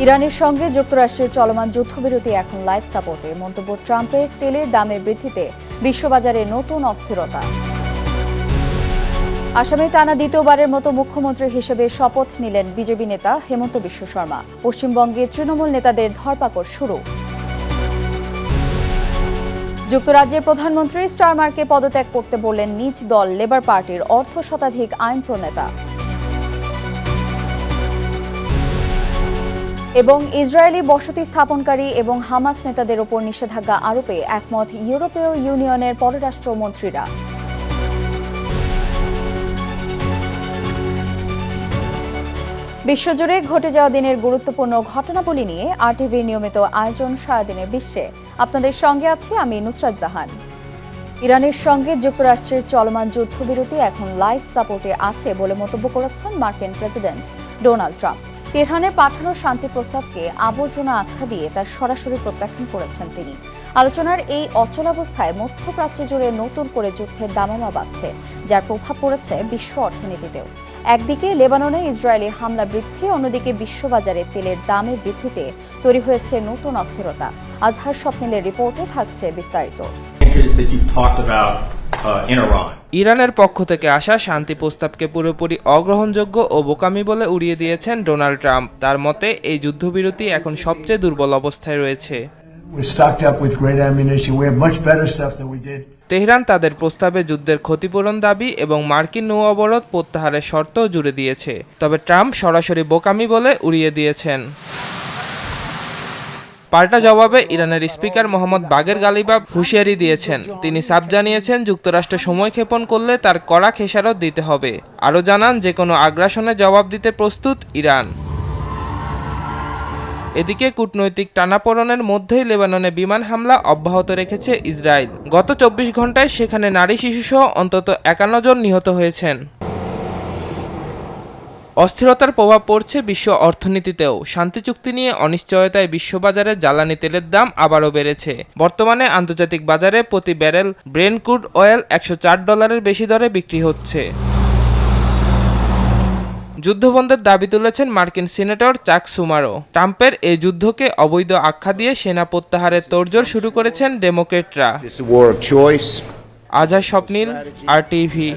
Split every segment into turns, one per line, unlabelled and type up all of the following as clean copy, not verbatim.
ইরানের সঙ্গে যুক্তরাষ্ট্রের চলমান যুদ্ধবিরতি এখন লাইফ সাপোর্টে। মন্তব্য ট্রাম্পের তেলের দামের বৃদ্ধিতে বিশ্ববাজারে নতুন অস্থিরতা। আসামে টানা দ্বিতীয়বারের মতো মুখ্যমন্ত্রী হিসেবে শপথ নিলেন বিজেপি নেতা হেমন্ত বিশ্ব শর্মা। পশ্চিমবঙ্গে তৃণমূল নেতাদের ধরপাকড় শুরু। যুক্তরাজ্যের প্রধানমন্ত্রী স্টারমারকে পদত্যাগ করতে বললেন নিজ দল লেবার পার্টির অর্ধ শতাধিক আইন প্রণেতা। এবং ইসরায়েলি বসতি স্থাপনকারী এবং হামাস নেতাদের ওপর নিষেধাজ্ঞা আরোপে একমত ইউরোপীয় ইউনিয়নের পররাষ্ট্রমন্ত্রীরা। বিশ্বজুড়ে ঘটে যাওয়া দিনের গুরুত্বপূর্ণ ঘটনাবলী নিয়ে আরটিভির নিয়মিত আয়োজন সারাদিনের বিশ্বে। আপনাদের সঙ্গে আছি আমি নুসরাত জাহান। ইরানের সঙ্গে যুক্তরাষ্ট্রের চলমান যুদ্ধবিরতি এখন লাইফ সাপোর্টে আছে বলে মন্তব্য করেছেন মার্কিন প্রেসিডেন্ট ডোনাল্ড ট্রাম্প। তেহরানের পাঠানো শান্তি প্রস্তাবকে আবর্জনা আখ্যা দিয়ে তার সরাসরি প্রত্যাখ্যান করেছেন তিনি। আলোচনার এই অচলাবস্থায় মধ্যপ্রাচ্য জুড়ে নতুন করে যুদ্ধের দামামা বাড়ছে, যার প্রভাব পড়েছে বিশ্ব অর্থনীতিতেও। একদিকে লেবাননে ইসরায়েলি হামলা বৃদ্ধি, অন্যদিকে বিশ্ববাজারে তেলের দামের বৃদ্ধিতে তৈরি হয়েছে নতুন অস্থিরতা। আজহার স্বপ্নিলের রিপোর্টে থাকছে বিস্তারিত।
ইরানের পক্ষ থেকে আসা শান্তি প্রস্তাবকে পুরোপুরি অগ্রহণযোগ্য ও বোকামি বলে উড়িয়ে দিয়েছেন ডোনাল্ড ট্রাম্প। তার মতে এই যুদ্ধবিরতি এখন সবচেয়ে দুর্বল অবস্থায় রয়েছে। তেহরান তাদের প্রস্তাবে যুদ্ধের ক্ষতিপূরণ দাবি এবং মার্কিন নৌ অবরোধ প্রত্যাহারের শর্তও জুড়ে দিয়েছে, তবে ট্রাম্প সরাসরি বোকামি বলে উড়িয়ে দিয়েছেন। পাল্টা জবাবে ইরানের স্পিকার মোহাম্মদ বাগের গালিবাফ হুঁশিয়ারি দিয়েছেন। তিনি সাফ জানিয়েছেন যুক্তরাষ্ট্র সময়ক্ষেপণ করলে তার কড়া খেসারত দিতে হবে। আরও জানান যে কোনো আগ্রাসনে জবাব দিতে প্রস্তুত ইরান। এদিকে কূটনৈতিক টানাপোড়েনের মধ্যেই লেবাননে বিমান হামলা অব্যাহত রেখেছে ইসরায়েল। গত 24 ঘন্টায় সেখানে নারী শিশুসহ অন্তত 51 জন নিহত হয়েছেন। অস্থিরতার প্রভাব পড়ছে বিশ্ব অর্থনীতিতেও। শান্তি চুক্তি নিয়ে অনিশ্চয়তায় বিশ্ববাজারে জ্বালানি তেলের দাম আবারও বেড়েছে। বর্তমানে আন্তর্জাতিক বাজারে প্রতি ব্যারেল ব্রেন্ট ক্রুড অয়েল $104 বেশি দরে বিক্রি হচ্ছে। যুদ্ধবন্ধের দাবি তুলেছেন মার্কিন সিনেটর চাক সুমারও। ট্রাম্পের এই যুদ্ধকে অবৈধ আখ্যা দিয়ে সেনা প্রত্যাহারের তোড়জোড় শুরু করেছেন ডেমোক্রেটরা। আজহার স্বপ্নিল, আরটিভি।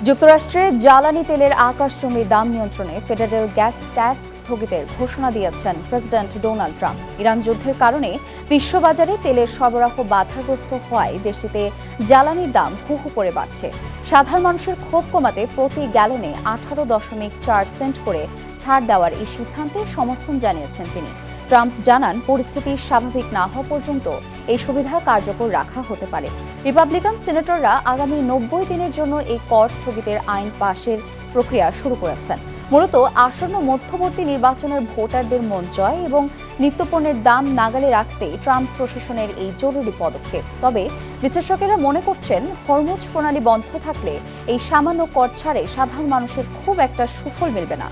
যুক্তরাষ্ট্রে জ্বালানি তেলের আকাশচুম্বী দাম নিয়ন্ত্রণে ফেডারেল গ্যাস ট্যাক্স স্থগিতের ঘোষণা দিয়েছেন প্রেসিডেন্ট ডোনাল্ড ট্রাম্প। ইরান যুদ্ধের কারণে বিশ্ববাজারে তেলের সরবরাহ বাধাগ্রস্ত হওয়ায় দেশটিতে জ্বালানির দাম হু হু করে বাড়ছে। সাধারণ মানুষের ক্ষোভ কমাতে প্রতি গ্যালনে 18.4 সেন্ট করে ছাড় দেওয়ার এই সিদ্ধান্তে সমর্থন জানিয়েছেন তিনি। ট্রাম্প জানান, পরিস্থিতি স্বাভাবিক না হওয়া পর্যন্ত এই সুবিধা কার্যকর রাখা হতে পারে। রিপাবলিকান সিনেটররা আগামী 90 দিনের জন্য এই কর স্থগিতের আইন পাশের প্রক্রিয়া শুরু করেছেন। মূলত আসন্ন মধ্যবর্তী নির্বাচনের ভোটারদের মন জয় এবং নিত্যপণ্যের দাম নাগালে রাখতে ট্রাম্প প্রশাসনের এই জরুরি পদক্ষেপ। তবে বিশ্লেষকেরা মনে করছেন, হরমুজ প্রণালী বন্ধ থাকলে এই সামান্য কর ছাড়ে সাধারণ মানুষের খুব একটা সুফল মিলবে না।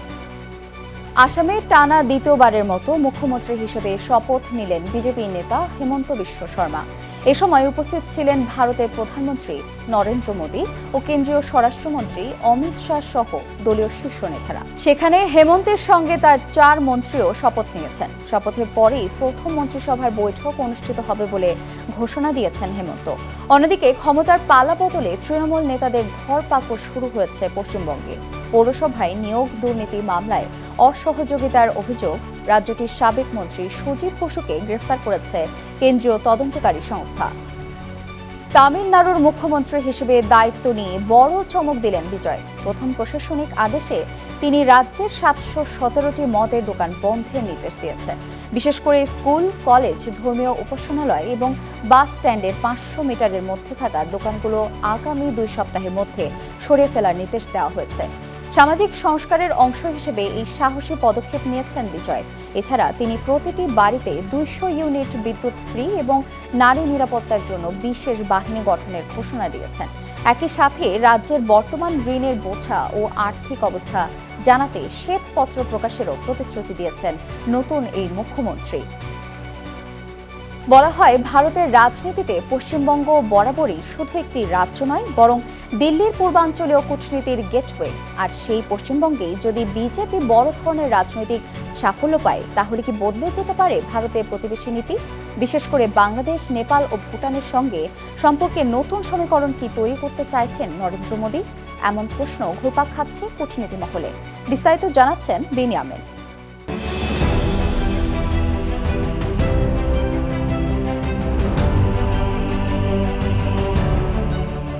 আসামে টানা দ্বিতীয়বারের মতো মুখ্যমন্ত্রী হিসেবে শপথ নিলেন বিজেপি নেতা হেমন্ত বিশ্ব শর্মা। এ সময় উপস্থিত ছিলেন ভারতের প্রধানমন্ত্রী নরেন্দ্র মোদী ও কেন্দ্রীয় স্বরাষ্ট্রমন্ত্রী অমিত শাহ সহ দলীয় শীর্ষ নেতারা। সেখানে হেমন্তের সঙ্গে তার 4 মন্ত্রীও শপথ নিয়েছেন। শপথের পরেই প্রথম মন্ত্রিসভার বৈঠক অনুষ্ঠিত হবে বলে ঘোষণা দিয়েছেন হেমন্ত। অন্যদিকে ক্ষমতার পালাবদলে তৃণমূল নেতাদের ধরপাকড় শুরু হয়েছে পশ্চিমবঙ্গে। পৌরসভায় নিয়োগ দুর্নীতি মামলায় অসহযোগিতার অভিযোগ রাজ্যটির সাবেক মন্ত্রী সুজিত বসুকে গ্রেফতার করেছে কেন্দ্রীয় তদন্তকারী সংস্থা। তামিলনাড়ুর মুখ্যমন্ত্রী হিসেবে দায়িত্ব নিয়ে বড় চমক দিলেন বিজয়। প্রথম প্রশাসনিক আদেশে তিনি রাজ্যের 717টি মদের দোকান বন্ধের নির্দেশ দিয়েছেন। বিশেষ করে স্কুল, কলেজ, ধর্মীয় উপাসনালয় এবং বাস স্ট্যান্ডের 500 মিটারের মধ্যে থাকা দোকানগুলো আগামী 2 সপ্তাহের মধ্যে সরিয়ে ফেলার নির্দেশ দেওয়া হয়েছে। সামাজিক সংস্কারের অংশ হিসেবে এই সাহসী পদক্ষেপ নিয়েছেন বিজয়। এছাড়া তিনি প্রতিটি বাড়িতে 200 ইউনিট বিদ্যুৎ ফ্রি এবং নারী নিরাপত্তার জন্য বিশেষ বাহিনী গঠনের ঘোষণা দিয়েছেন। একই সাথে রাজ্যের বর্তমান ঋণের বোঝা ও আর্থিক অবস্থা জানাতে শ্বেতপত্র প্রকাশেরও প্রতিশ্রুতি দিয়েছেন নতুন এই মুখ্যমন্ত্রী। বলা হয় ভারতের রাজনীতিতে পশ্চিমবঙ্গ বরাবরই শুধু একটি রাজ্য নয়, বরং দিল্লির পূর্বাঞ্চলীয় কূটনীতির গেটওয়ে। আর সেই পশ্চিমবঙ্গেই যদি বিজেপি বড় ধরনের রাজনৈতিক সাফল্য পায়, তাহলে কি বদলে যেতে পারে ভারতের প্রতিবেশী নীতি? বিশেষ করে বাংলাদেশ, নেপাল ও ভুটানের সঙ্গে সম্পর্কে নতুন সমীকরণ কি তৈরি করতে চাইছেন নরেন্দ্র মোদী? এমন প্রশ্ন ঘুরপাক খাচ্ছে কূটনীতি মহলে। বিস্তারিত জানাচ্ছেন বেনিয়ামিন।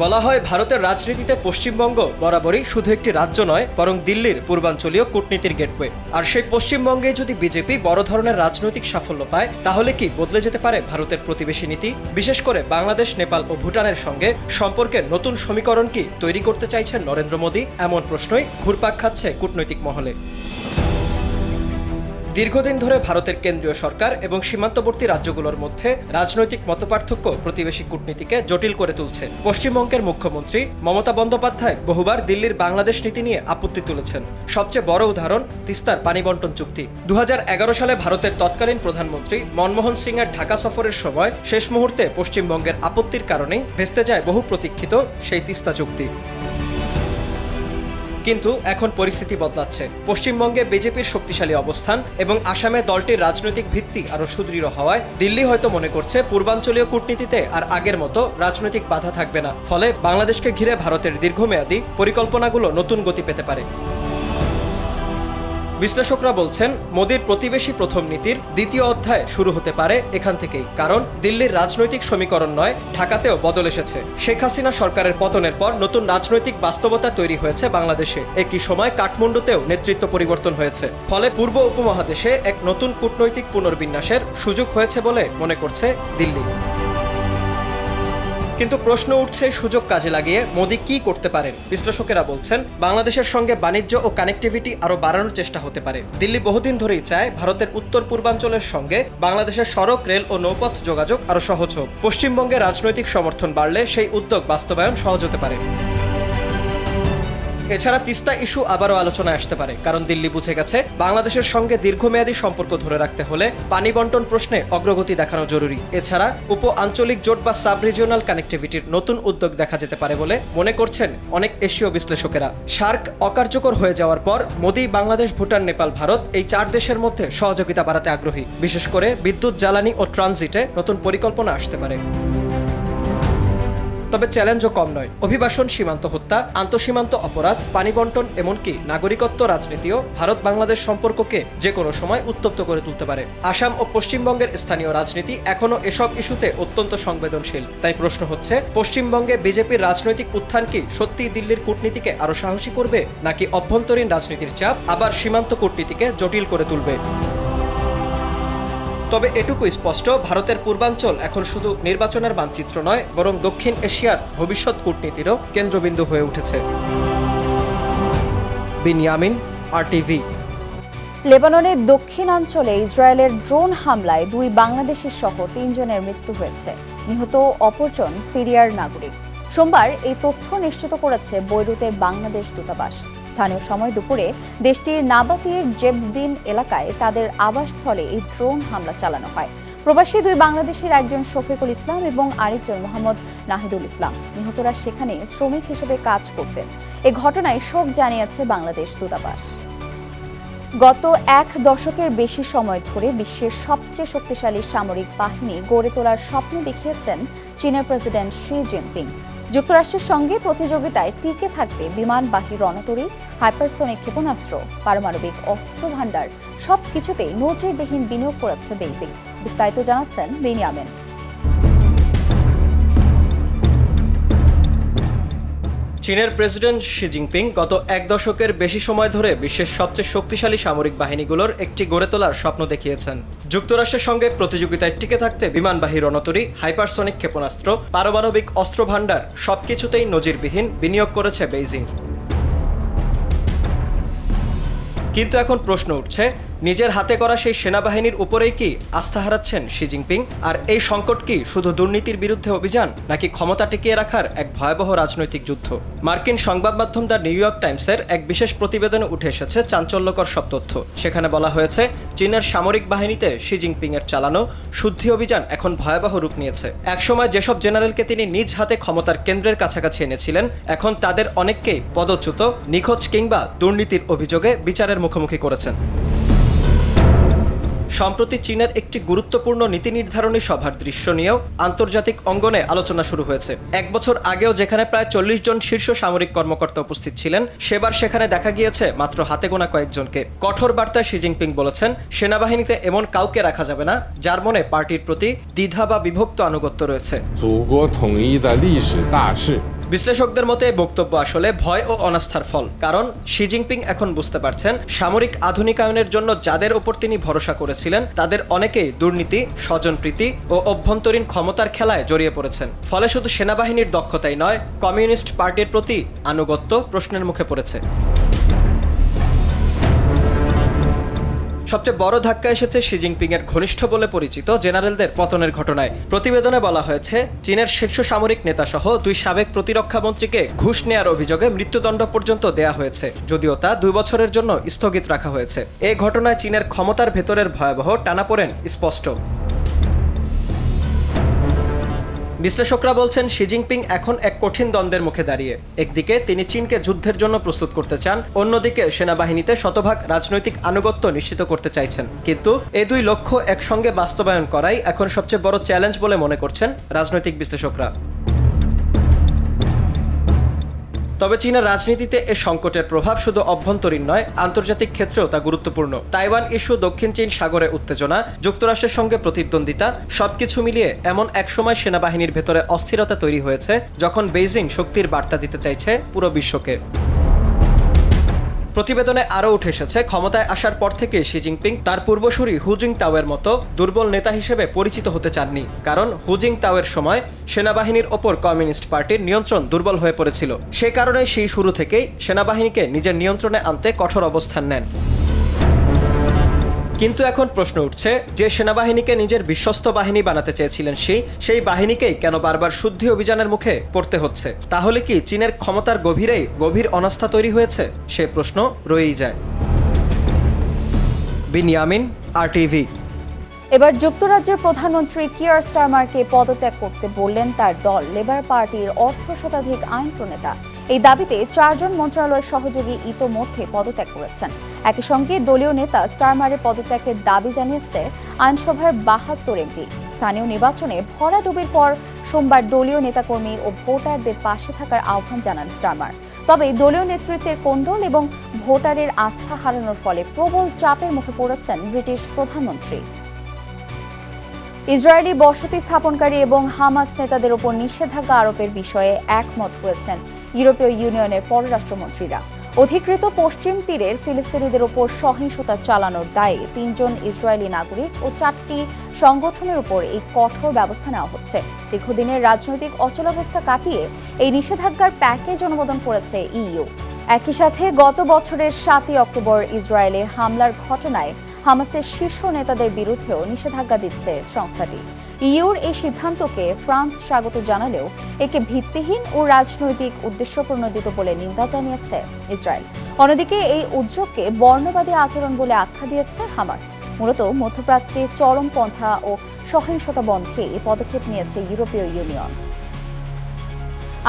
বলা হয় ভারতের রাজনীতিতে পশ্চিমবঙ্গ বরাবরই শুধু একটি রাজ্য নয়, বরং দিল্লির পূর্বাঞ্চলীয় কূটনীতির গেটওয়ে। আর সেই পশ্চিমবঙ্গে যদি বিজেপি বড় ধরনের রাজনৈতিক সাফল্য পায়, তাহলে কি বদলে যেতে পারে ভারতের প্রতিবেশী নীতি? বিশেষ করে বাংলাদেশ, নেপাল ও ভুটানের সঙ্গে সম্পর্কের নতুন সমীকরণ কি তৈরি করতে চাইছেন নরেন্দ্র মোদী? এমন প্রশ্নই ঘুরপাক খাচ্ছে কূটনৈতিক মহলে। দীর্ঘদিন ধরে ভারতের কেন্দ্রীয় সরকার এবং সীমান্তবর্তী রাজ্যগুলোর মধ্যে রাজনৈতিক মতপার্থক্য প্রতিবেশী কূটনীতিকে জটিল করে তুলছে। পশ্চিমবঙ্গের মুখ্যমন্ত্রী মমতা বন্দ্যোপাধ্যায় বহুবার দিল্লির বাংলাদেশ নীতি নিয়ে আপত্তি তুলেছেন। সবচেয়ে বড় উদাহরণ তিস্তার পানি বন্টন চুক্তি। 2011 সালে ভারতের তৎকালীন প্রধানমন্ত্রী মনমোহন সিং এর ঢাকা সফরের সময় শেষ মুহূর্তে পশ্চিমবঙ্গের আপত্তির কারণেই ভেস্তে যায় বহু প্রতীক্ষিত সেই তিস্তা চুক্তি। কিন্তু এখন পরিস্থিতি বদলাচ্ছে। পশ্চিমবঙ্গে বিজেপির শক্তিশালী অবস্থান এবং আসামে দলটির রাজনৈতিক ভিত্তি আরো সুদৃঢ় হওয়ায় দিল্লি হয়তো মনে করছে পূর্বাঞ্চলীয় কূটনীতিতে আর আগের মতো রাজনৈতিক বাধা থাকবে না। ফলে বাংলাদেশকে ঘিরে ভারতের দীর্ঘমেয়াদী পরিকল্পনাগুলো নতুন গতি পেতে পারে। বিশ্লেষকরা বলছেন মোদির প্রতিবেশী প্রথম নীতির দ্বিতীয় অধ্যায় শুরু হতে পারে এখান থেকেই। কারণ দিল্লির রাজনৈতিক সমীকরণ নয়, ঢাকাতেও বদল এসেছে। শেখ হাসিনা সরকারের পতনের পর নতুন রাজনৈতিক বাস্তবতা তৈরি হয়েছে বাংলাদেশে। একই সময় কাঠমান্ডুতেও নেতৃত্ব পরিবর্তন হয়েছে। ফলে পূর্ব উপমহাদেশে এক নতুন কূটনৈতিক পুনর্বিন্যাসের সুযোগ হয়েছে বলে মনে করছে দিল্লি। কিন্তু প্রশ্ন উঠছে সুযোগ কাজে লাগিয়ে মোদি কি করতে পারেন? বিশ্লেষকেরা বলছেন বাংলাদেশের সঙ্গে বাণিজ্য ও কানেক্টিভিটি আরো বাড়ানোর চেষ্টা হতে পারে। দিল্লি বহুদিন ধরেই চায় ভারতের উত্তর পূর্বাঞ্চলের সঙ্গে বাংলাদেশের সড়ক, রেল ও নৌপথ যোগাযোগ আরো সহজ হোক। পশ্চিমবঙ্গে রাজনৈতিক সমর্থন বাড়লে সেই উদ্যোগ বাস্তবায়ন সহজ হতে পারে। এছাড়া তিস্তা ইস্যু আবারও আলোচনায় আসতে পারে। কারণ দিল্লি বুঝে গেছে বাংলাদেশের সঙ্গে দীর্ঘমেয়াদী সম্পর্ক ধরে রাখতে হলে পানি বন্টন প্রশ্নে অগ্রগতি দেখানো জরুরি। এছাড়া উপ আঞ্চলিক জোট বা সাব রিজিওনাল কানেক্টিভিটির নতুন উদ্যোগ দেখা যেতে পারে বলে মনে করছেন অনেক এশীয় বিশ্লেষকেরা। সার্ক অকার্যকর হয়ে যাওয়ার পর মোদি বাংলাদেশ, ভুটান, নেপাল, ভারত এই 4 দেশের মধ্যে সহযোগিতা বাড়াতে আগ্রহী। বিশেষ করে বিদ্যুৎ, জ্বালানি ও ট্রানজিটে নতুন পরিকল্পনা আসতে পারে। তবে চ্যালেঞ্জও কম নয়। অভিবাসন, সীমান্ত হত্যা, আন্তঃসীমান্ত অপরাধ, পানি বন্টন, এমনকি নাগরিকত্ব রাজনীতিও ভারত বাংলাদেশ সম্পর্ককে যে কোনো সময় উত্তপ্ত করে তুলতে পারে। আসাম ও পশ্চিমবঙ্গের স্থানীয় রাজনীতি এখনো এসব ইস্যুতে অত্যন্ত সংবেদনশীল। তাই প্রশ্ন হচ্ছে পশ্চিমবঙ্গে বিজেপির রাজনৈতিক উত্থান কি সত্যিই দিল্লির কূটনীতিকে আরো সাহসী করবে, নাকি অভ্যন্তরীণ রাজনীতির চাপ আবার সীমান্ত কূটনীতিকে জটিল করে তুলবে? তবে এটুকু স্পষ্ট, ভারতের পূর্বাঞ্চল এখন শুধু নির্বাচনের মানচিত্র নয়, বরং দক্ষিণ এশিয়ার ভবিষ্যৎ কূটনীতিরও কেন্দ্রবিন্দু হয়ে উঠেছে। Benjamin, RTV।
লেবাননের দক্ষিণাঞ্চলে ইসরায়েলের ড্রোন হামলায় 2 বাংলাদেশি সহ 3 জনের মৃত্যু হয়েছে। নিহত অপরজন সিরিয়ার নাগরিক। সোমবার এই তথ্য নিশ্চিত করেছে বৈরুতের বাংলাদেশ দূতাবাস। স্থানীয় সময় দুপুরে দেশটির নাবাতির জেবদিন এলাকায় তাদের আবাসস্থলে এই ড্রোন হামলা চালানো হয়। প্রবাসী 2 বাংলাদেশের একজন শফিকুল ইসলাম এবং আরেকজন মোহাম্মদ নাহিদুল ইসলাম। নিহতরা সেখানে শ্রমিক হিসেবে কাজ করতেন। এ ঘটনায় শোক জানিয়েছে বাংলাদেশ দূতাবাস। গত 1 দশকের বেশি সময় ধরে বিশ্বের সবচেয়ে শক্তিশালী সামরিক বাহিনী গড়ে তোলার স্বপ্ন দেখিয়েছেন চীনের প্রেসিডেন্ট শি জিনপিং। যুক্তরাষ্ট্রের সঙ্গে প্রতিযোগিতায় টিকে থাকতে বিমানবাহী রণতরী, হাইপারসনিক ক্ষেপণাস্ত্র, পারমাণবিক অস্ত্র ভান্ডার সবকিছুতেই নজিরবিহীন বিনিয়োগ করেছে বেইজিং। বিস্তারিত জানাচ্ছেন বেনিয়ামিন।
চীনের প্রেসিডেন্ট শি জিনপিং গত 1 দশকের বেশি সময় ধরে বিশ্বের সবচেয়ে শক্তিশালী সামরিক বাহিনীগুলোর একটি গড়ে তোলার স্বপ্ন দেখিয়েছেন। যুক্তরাষ্ট্রের সঙ্গে প্রতিযোগিতায় টিকে থাকতে বিমানবাহী রণতরী, হাইপারসনিক ক্ষেপণাস্ত্র, পারমাণবিক অস্ত্র ভান্ডার সবকিছুতেই নজিরবিহীন বিনিয়োগ করেছে বেইজিং। কিন্তু এখন প্রশ্ন উঠছে নিজের হাতে করা সেই সেনাবাহিনীর উপরেই কি আস্থা হারাচ্ছেন শি জিনপিং? আর এই সংকট কি শুধু দুর্নীতির বিরুদ্ধে অভিযান, নাকি ক্ষমতা টিকিয়ে রাখার এক ভয়াবহ রাজনৈতিক যুদ্ধ? মার্কিন সংবাদ মাধ্যম দ্য নিউ ইয়র্ক টাইমসের এক বিশেষ প্রতিবেদনে উঠে এসেছে চাঞ্চল্যকর সব তথ্য। সেখানে বলা হয়েছে, চীনের সামরিক বাহিনীতে শি জিনপিং এর চালানো শুদ্ধি অভিযান এখন ভয়াবহ রূপ নিয়েছে। একসময় যেসব জেনারেলকে তিনি নিজ হাতে ক্ষমতার কেন্দ্রের কাছাকাছি এনেছিলেন, এখন তাদের অনেককেই পদচ্যুত, নিখোঁজ কিংবা দুর্নীতির অভিযোগে বিচারের মুখোমুখি করেছেন। সম্প্রতি চীনের একটি গুরুত্বপূর্ণ নীতি নির্ধারণী সভার দৃশ্য নিয়েও আন্তর্জাতিক অঙ্গনে আলোচনা শুরু হয়েছে। এক বছর আগেও যেখানে প্রায় 40 জন শীর্ষ সামরিক কর্মকর্তা উপস্থিত ছিলেন, সেবার সেখানে দেখা গিয়েছে মাত্র হাতে গোনা কয়েকজনকে। কঠোর বার্তায় শি জিনপিং বলেছেন, সেনাবাহিনীতে এমন কাউকে রাখা যাবে না যার মনে পার্টির প্রতি দ্বিধা বা বিভক্ত আনুগত্য রয়েছে। বিশ্লেষকদের মতে বক্তব্য আসলে ভয় ও অনাস্থার ফল। কারণ শি জিনপিং এখন বুঝতে পারছেন, সামরিক আধুনিকায়নের জন্য যাদের ওপর তিনি ভরসা করেছিলেন, তাদের অনেকেই দুর্নীতি, স্বজনপ্রীতি ও অভ্যন্তরীণ ক্ষমতার খেলায় জড়িয়ে পড়েছেন। ফলে শুধু সেনাবাহিনীর দক্ষতাই নয়, কমিউনিস্ট পার্টির প্রতি আনুগত্য প্রশ্নের মুখে পড়েছে। সবচেয়ে বড় ধাক্কা এসেছে শি জিনপিং এর ঘনিষ্ঠ বলে পরিচিত জেনারেলদের পতনের ঘটনায়। প্রতিবেদনে বলা হয়েছে, চীনের শীর্ষ সামরিক নেতা সহ 2 সাবেক প্রতিরক্ষা মন্ত্রীকে ঘুষ নেয়ার অভিযোগে মৃত্যুদণ্ড পর্যন্ত দেয়া হয়েছে, যদিও তা 2 বছরের জন্য স্থগিত রাখা হয়েছে। এই ঘটনায় চীনের ক্ষমতার ভেতরের ভয়াবহ টানাপোড়েন স্পষ্ট। বিশ্লেষকরা বলছেন, শি জিনপিং এখন এক কঠিন দ্বন্দ্বের মুখে দাঁড়িয়ে। একদিকে তিনি চীনকে যুদ্ধের জন্য প্রস্তুত করতে চান, অন্যদিকে সেনাবাহিনীতে শতভাগ রাজনৈতিক আনুগত্য নিশ্চিত করতে চাইছেন। কিন্তু এই 2 লক্ষ্য একসঙ্গে বাস্তবায়ন করাই এখন সবচেয়ে বড় চ্যালেঞ্জ বলে মনে করছেন রাজনৈতিক বিশ্লেষকরা। তবে চীনের রাজনীতিতে এ সংকটের প্রভাব শুধু অভ্যন্তরীণ নয়, আন্তর্জাতিক ক্ষেত্রেও তা গুরুত্বপূর্ণ। তাইওয়ান ইস্যু, দক্ষিণ চীন সাগরে উত্তেজনা, যুক্তরাষ্ট্রের সঙ্গে প্রতিদ্বন্দ্বিতা, সবকিছু মিলিয়ে এমন এক সময় সেনাবাহিনীর ভেতরে অস্থিরতা তৈরি হয়েছে, যখন বেইজিং শক্তির বার্তা দিতে চাইছে পুরো বিশ্বকে। প্রতিবেদনে আরও উঠে এসেছে, ক্ষমতায় আসার পর থেকে শি জিনপিং তার পূর্বসূরি হু জিনতাওয়ের মতো দুর্বল নেতা হিসেবে পরিচিত হতে চাননি। কারণ হু জিনতাওয়ের সময় সেনাবাহিনীর ওপর কমিউনিস্ট পার্টির নিয়ন্ত্রণ দুর্বল হয়ে পড়েছিল। সে কারণে সেই শুরু থেকেই সেনাবাহিনীকে নিজের নিয়ন্ত্রণে আনতে কঠোর অবস্থান নেন। কিন্তু এখন প্রশ্ন উঠছে, যে সেনাবাহিনীকে নিজের বিশ্বস্ত বাহিনী বানাতে চেয়েছিলেন সেই বাহিনীকেই কেন বারবার শুদ্ধি অভিযানের মুখে পড়তে হচ্ছে? তাহলে কি চীনের ক্ষমতার গভীরেই গভীর অনাস্থা তৈরি হয়েছে? সে প্রশ্ন রয়েই যায়। বিনিয়ামিন, RTV।
এবার যুক্তরাজ্যের প্রধানমন্ত্রী কিয়ার স্টারমারকে পদত্যাগ করতে বললেন তার দল লেবার পার্টির অর্ধ শতাধিক আইন প্রণেতা। এই দাবিতে 4 জন মন্ত্রণালয়ের সহযোগী ইতোমধ্যে পদত্যাগ করেছেন। একই সঙ্গে দলীয় নেতা স্টারমারের পদত্যাগের দাবি জানিয়েছে আইনসভার 72 এমপি। স্থানীয় নির্বাচনে ভরাডুবির পর সোমবার দলীয় নেতাকর্মী ও ভোটারদের পাশে থাকার আহ্বান জানান স্টারমার। তবে দলীয় নেতৃত্বের কোন্দল এবং ভোটারের আস্থা হারানোর ফলে প্রবল চাপের মুখে পড়েছেন ব্রিটিশ প্রধানমন্ত্রী। ইসরায়েলি বসতি স্থাপনকারী এবং হামাস নেতাদের ওপর নিষেধাজ্ঞা আরোপের বিষয়ে একমত হয়েছেন ইউরোপীয় ইউনিয়নের পররাষ্ট্রমন্ত্রীরা। অধিকৃত পশ্চিম তীরের ফিলিস্তিনিদের ওপর সহিংসতা চালানোর দায়ে 3 জন ইসরায়েলি নাগরিক ও 4টি সংগঠনের উপর এই কঠোর ব্যবস্থা নেওয়া হচ্ছে। দীর্ঘদিনের রাজনৈতিক অচলাবস্থা কাটিয়ে এই নিষেধাজ্ঞার প্যাকেজ অনুমোদন করেছে ইইউ। একই সাথে গত বছরের 7ই অক্টোবর ইসরায়েলে হামলার ঘটনায় হামাসের শীর্ষ নেতাদের বিরুদ্ধেও নিষেধাজ্ঞা দিচ্ছে সংস্থাটি। ইইউর এই সিদ্ধান্তকে ফ্রান্স স্বাগত জানালেও একে ভিত্তিহীন ও রাজনৈতিক উদ্দেশ্যপ্রণোদিত বলে নিন্দা জানিয়েছে ইসরায়েল। অন্যদিকে এই উদ্যোগকে বর্ণবাদী আচরণ বলে আখ্যা দিয়েছে হামাস। মূলত মধ্যপ্রাচ্যে চরমপন্থা ও সহিংসতা বন্ধে এই পদক্ষেপ নিয়েছে ইউরোপীয় ইউনিয়ন।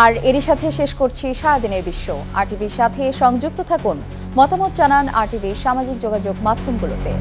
আর এরই সাথে শেষ করছি সারাদিনের বিশ্ব। RTVর সাথে সংযুক্ত থাকুন, মতামত জানান RTVর সামাজিক যোগাযোগ মাধ্যমগুলোতে।